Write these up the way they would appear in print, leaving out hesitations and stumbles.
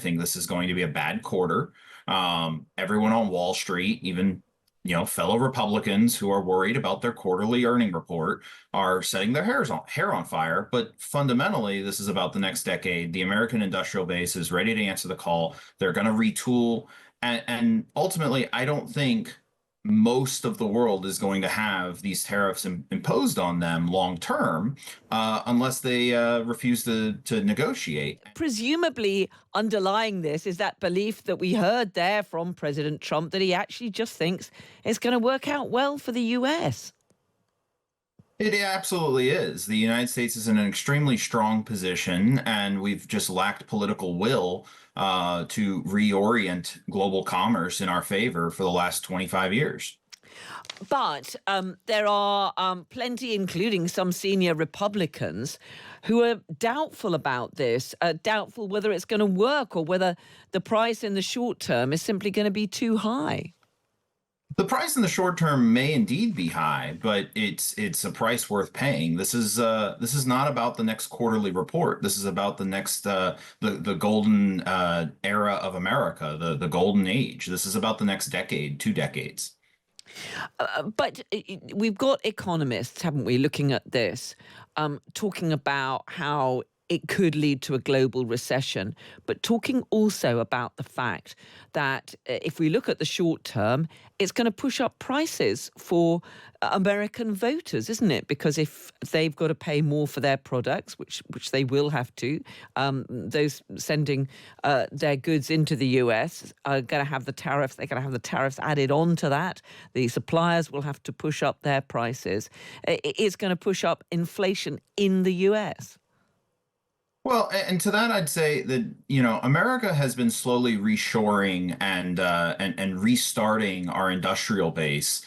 think this is going to be a bad quarter. Everyone on Wall Street, even fellow Republicans who are worried about their quarterly earning report, are setting their hair on fire. But fundamentally, this is about the next decade. The American industrial base is ready to answer the call. They're going to retool, and ultimately, I don't think most of the world is going to have these tariffs imposed on them long term, unless they refuse to negotiate. Presumably, underlying this is that belief that we heard there from President Trump that he actually just thinks it's going to work out well for the US. It absolutely is. The United States is in an extremely strong position, and we've just lacked political will to reorient global commerce in our favor for the last 25 years. But there are plenty, including some senior Republicans, who are doubtful about this, doubtful whether it's going to work or whether the price in the short term is simply going to be too high. The price in the short term may indeed be high, but it's a price worth paying. This is not about the next quarterly report. This is about the next the golden era of America, the golden age. This is about the next decade, 2 decades. But we've got economists, haven't we, looking at this, talking about how it could lead to a global recession, but talking also about the fact that if we look at the short term, it's going to push up prices for American voters, isn't it? Because if they've got to pay more for their products, which they will have to, those sending their goods into the US are going to have the tariffs. They're going to have the tariffs added on to that. The suppliers will have to push up their prices. It's going to push up inflation in the US. Well, and to that, I'd say that America has been slowly reshoring and restarting our industrial base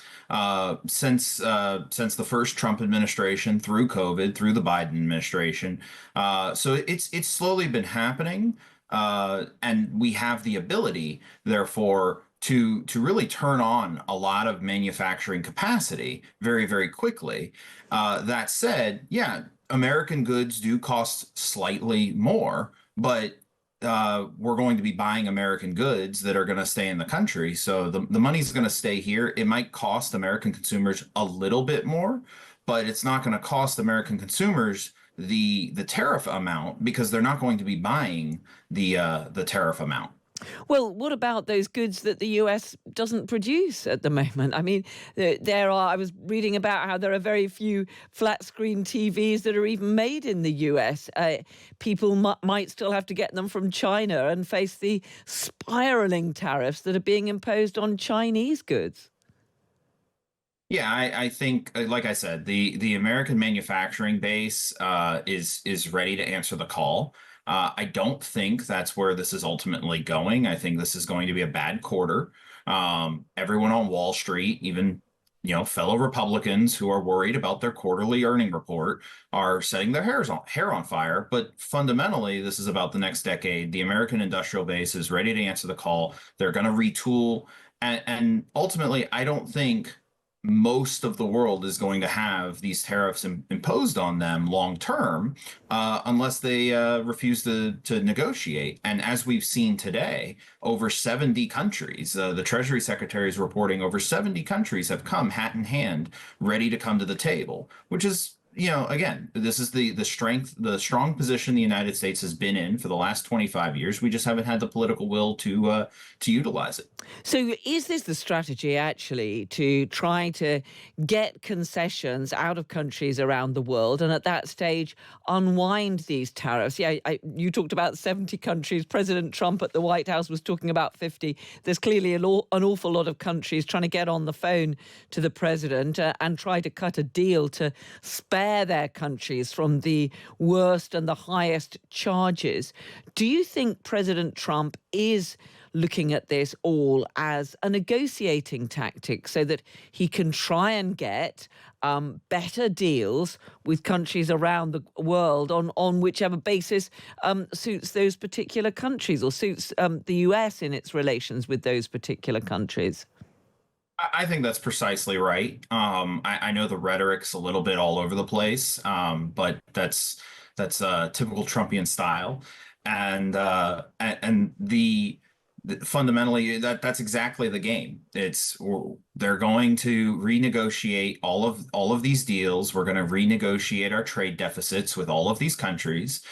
since the first Trump administration, through COVID, through the Biden administration. So it's slowly been happening, and we have the ability, therefore, to really turn on a lot of manufacturing capacity very, very quickly. That said, yeah, American goods do cost slightly more, but we're going to be buying American goods that are going to stay in the country. So the money's going to stay here. It might cost American consumers a little bit more, but it's not going to cost American consumers the tariff amount, because they're not going to be buying the tariff amount. Well, what about those goods that the US doesn't produce at the moment? I mean, I was reading about how there are very few flat screen TVs that are even made in the US. People might still have to get them from China and face the spiraling tariffs that are being imposed on Chinese goods. Yeah, I think, like I said, the American manufacturing base is ready to answer the call. I don't think that's where this is ultimately going. I think this is going to be a bad quarter. Everyone on Wall Street, even fellow Republicans who are worried about their quarterly earning report, are setting their hair on fire. But fundamentally, this is about the next decade. The American industrial base is ready to answer the call. They're going to retool, and ultimately, I don't think most of the world is going to have these tariffs imposed on them long term, unless they refuse to negotiate. And as we've seen today, over 70 countries, the Treasury Secretary is reporting over 70 countries have come hat in hand, ready to come to the table, which is, again, this is the strong position the United States has been in for the last 25 years. We just haven't had the political will to utilize it. So is this the strategy, actually, to try to get concessions out of countries around the world and at that stage unwind these tariffs? Yeah, you talked about 70 countries. President Trump at the White House was talking about 50. There's clearly an awful lot of countries trying to get on the phone to the president and try to cut a deal to spare their countries from the worst and the highest charges. Do you think President Trump is looking at this all as a negotiating tactic so that he can try and get better deals with countries around the world on whichever basis suits those particular countries, or suits the US in its relations with those particular countries? I think that's precisely right. I know the rhetoric's a little bit all over the place, but that's typical Trumpian style. And fundamentally that's exactly the game. They're going to renegotiate all of these deals. We're going to renegotiate our trade deficits with all of these countries,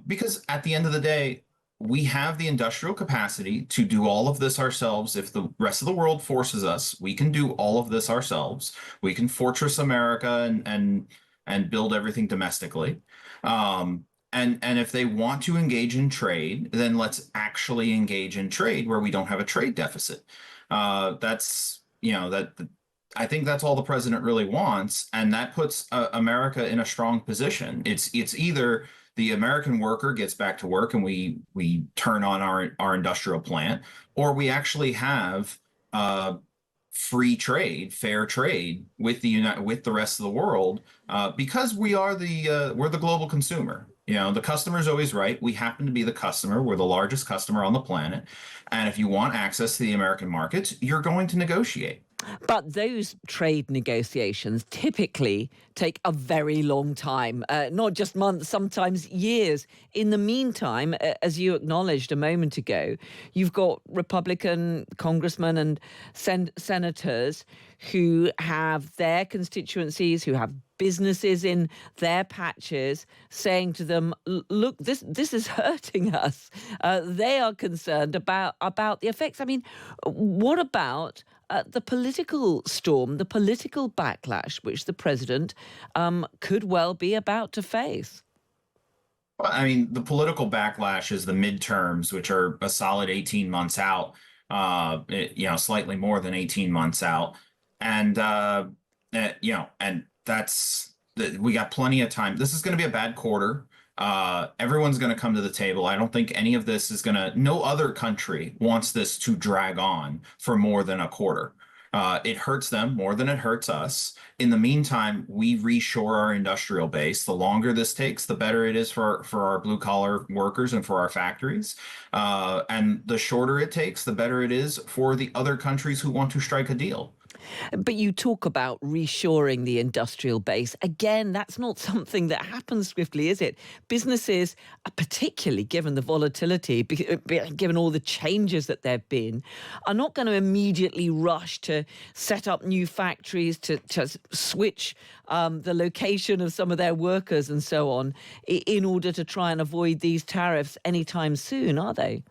because at the end of the day, we have the industrial capacity to do all of this ourselves. If the rest of the world forces us, we can do all of this ourselves. We can fortress America and build everything domestically. And if they want to engage in trade, then let's actually engage in trade where we don't have a trade deficit. That's that I think that's all the president really wants, and that puts America in a strong position. It's either the American worker gets back to work and we turn on our industrial plant, or we actually have uh, free trade, fair trade with with the rest of the world, because we're the global consumer. The customer is always right. We happen to be the customer. We're the largest customer on the planet, and if you want access to the American markets, you're going to negotiate. But those trade negotiations typically take a very long time, not just months, sometimes years. In the meantime, as you acknowledged a moment ago, you've got Republican congressmen and senators who have their constituencies, who have businesses in their patches, saying to them, "Look, this is hurting us." They are concerned about the effects. I mean, what about the political storm, the political backlash, which the president could well be about to face? Well, I mean, the political backlash is the midterms, which are a solid 18 months out, slightly more than 18 months out. And, and we got plenty of time. This is going to be a bad quarter. Everyone's going to come to the table. I don't think any of this no other country wants this to drag on for more than a quarter. It hurts them more than it hurts us. In the meantime, we reshore our industrial base. The longer this takes, the better it is for our blue collar workers and for our factories. And the shorter it takes, the better it is for the other countries who want to strike a deal. But you talk about reshoring the industrial base. Again, that's not something that happens swiftly, is it? Businesses, particularly given the volatility, given all the changes that there have been, are not going to immediately rush to set up new factories, to switch the location of some of their workers and so on in order to try and avoid these tariffs anytime soon, are they?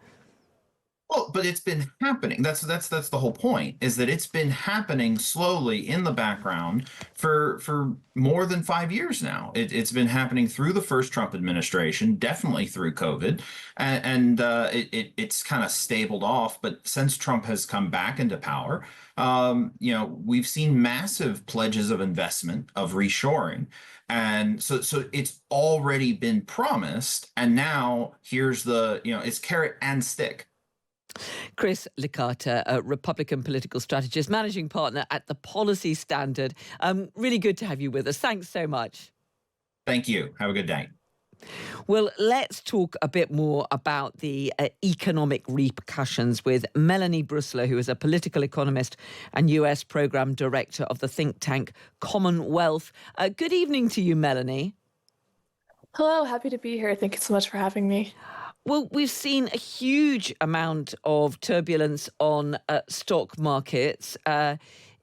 Well, but it's been happening. That's the whole point, is that it's been happening slowly in the background for more than 5 years now. It's been happening through the first Trump administration, definitely through COVID, it's kind of stabled off. But since Trump has come back into power, we've seen massive pledges of investment, of reshoring. And so it's already been promised, and now here's it's carrot and stick. Chris Licata, a Republican political strategist, managing partner at the Policy Standard. Really good to have you with us. Thanks so much. Thank you. Have a good day. Well, let's talk a bit more about the economic repercussions with Melanie Brusler, who is a political economist and US program director of the think tank Commonwealth. Good evening to you, Melanie. Hello, happy to be here. Thank you so much for having me. Well, we've seen a huge amount of turbulence on stock markets.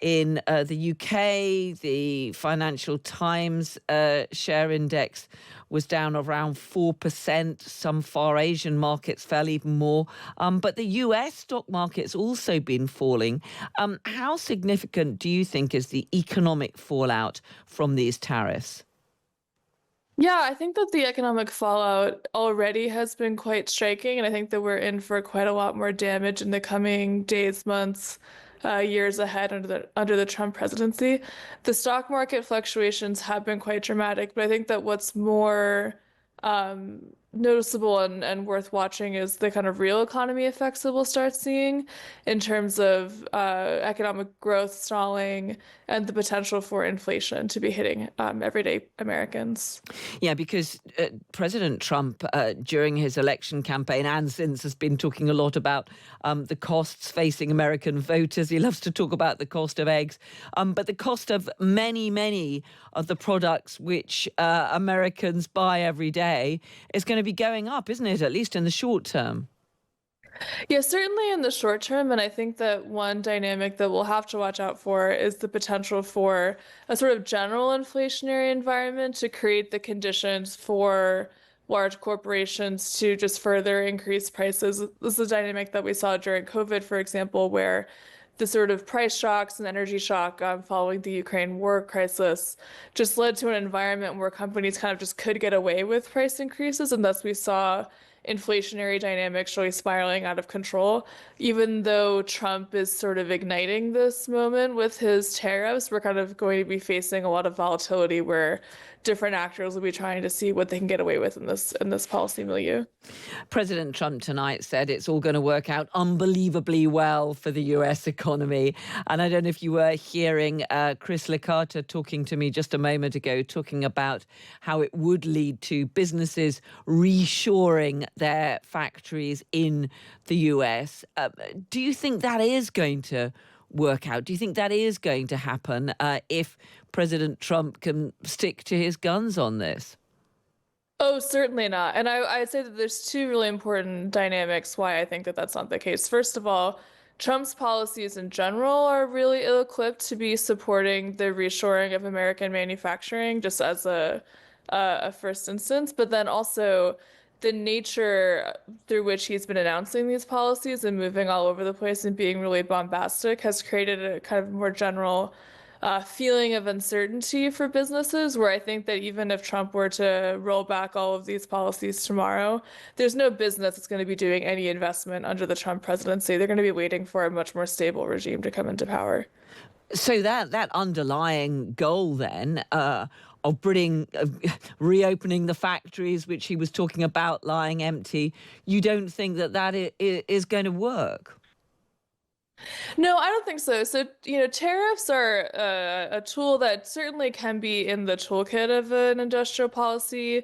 In the UK, the Financial Times share index was down around 4%. Some far Asian markets fell even more. But the US stock market's also been falling. How significant do you think is the economic fallout from these tariffs? Yeah, I think that the economic fallout already has been quite striking, and I think that we're in for quite a lot more damage in the coming days, months, years ahead under the Trump presidency. The stock market fluctuations have been quite dramatic, but I think that what's more noticeable and worth watching is the kind of real economy effects that we'll start seeing in terms of economic growth stalling and the potential for inflation to be hitting everyday Americans. Yeah, because President Trump, during his election campaign and since, has been talking a lot about the costs facing American voters. He loves to talk about the cost of eggs, but the cost of many, many of the products which Americans buy every day is going going to be going up, isn't it? At least in the short term. Yeah, certainly in the short term. And I think that one dynamic that we'll have to watch out for is the potential for a sort of general inflationary environment to create the conditions for large corporations to just further increase prices. This is a dynamic that we saw during COVID, for example, where the sort of price shocks and energy shock following the Ukraine war crisis just led to an environment where companies kind of just could get away with price increases, and thus we saw inflationary dynamics really spiraling out of control. Even though Trump is sort of igniting this moment with his tariffs, we're kind of going to be facing a lot of volatility where different actors will be trying to see what they can get away with in this policy milieu. President Trump tonight said it's all going to work out unbelievably well for the US economy. And I don't know if you were hearing Chris Licata talking to me just a moment ago, talking about how it would lead to businesses reshoring their factories in the US. Do you think that is going to work out? Do you think that is going to happen if President Trump can stick to his guns on this? Oh, certainly not. And I'd say that there's two really important dynamics why I think that that's not the case. First of all, Trump's policies in general are really ill-equipped to be supporting the reshoring of American manufacturing, just as a first instance. But then also the nature through which he's been announcing these policies and moving all over the place and being really bombastic has created a kind of more general feeling of uncertainty for businesses, where I think that even if Trump were to roll back all of these policies tomorrow, there's no business that's going to be doing any investment under the Trump presidency. They're going to be waiting for a much more stable regime to come into power. So that underlying goal then of reopening the factories, which he was talking about lying empty, you don't think that is going to work? No, I don't think so. So, tariffs are a tool that certainly can be in the toolkit of an industrial policy,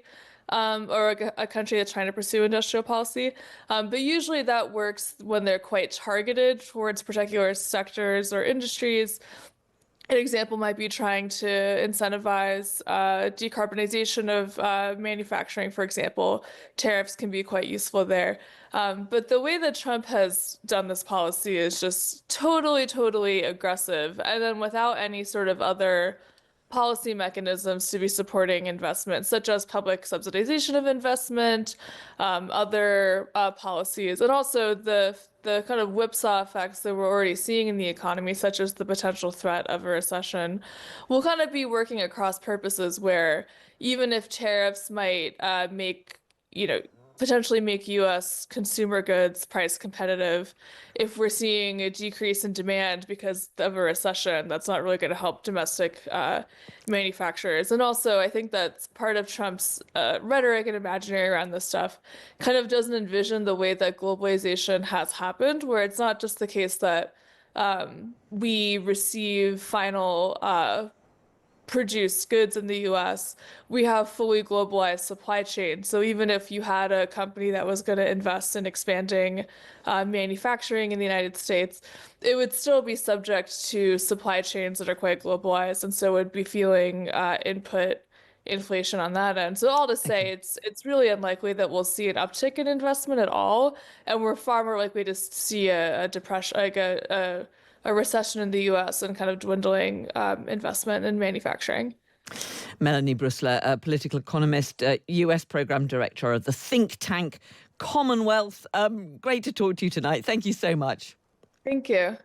or a country that's trying to pursue industrial policy. But usually that works when they're quite targeted towards particular sectors or industries. An example might be trying to incentivize decarbonization of manufacturing, for example. Tariffs can be quite useful there. But the way that Trump has done this policy is just totally, totally aggressive, and then without any sort of other policy mechanisms to be supporting investment, such as public subsidization of investment, other policies, and also the kind of whipsaw effects that we're already seeing in the economy, such as the potential threat of a recession, will kind of be working at cross purposes where even if tariffs might potentially make U.S. consumer goods price competitive, if we're seeing a decrease in demand because of a recession, that's not really going to help domestic manufacturers. And also, I think that's part of Trump's rhetoric and imaginary around this stuff kind of doesn't envision the way that globalization has happened, where it's not just the case that we receive final produce goods in the US, we have fully globalized supply chains. So even if you had a company that was going to invest in expanding manufacturing in the United States, it would still be subject to supply chains that are quite globalized, and so would be feeling input inflation on that end. So all to say, it's really unlikely that we'll see an uptick in investment at all, and we're far more likely to see a depression, like a recession in the US and kind of dwindling investment in manufacturing. Melanie Brusler, a political economist, US program director of the think tank Commonwealth. Great to talk to you tonight. Thank you so much. Thank you.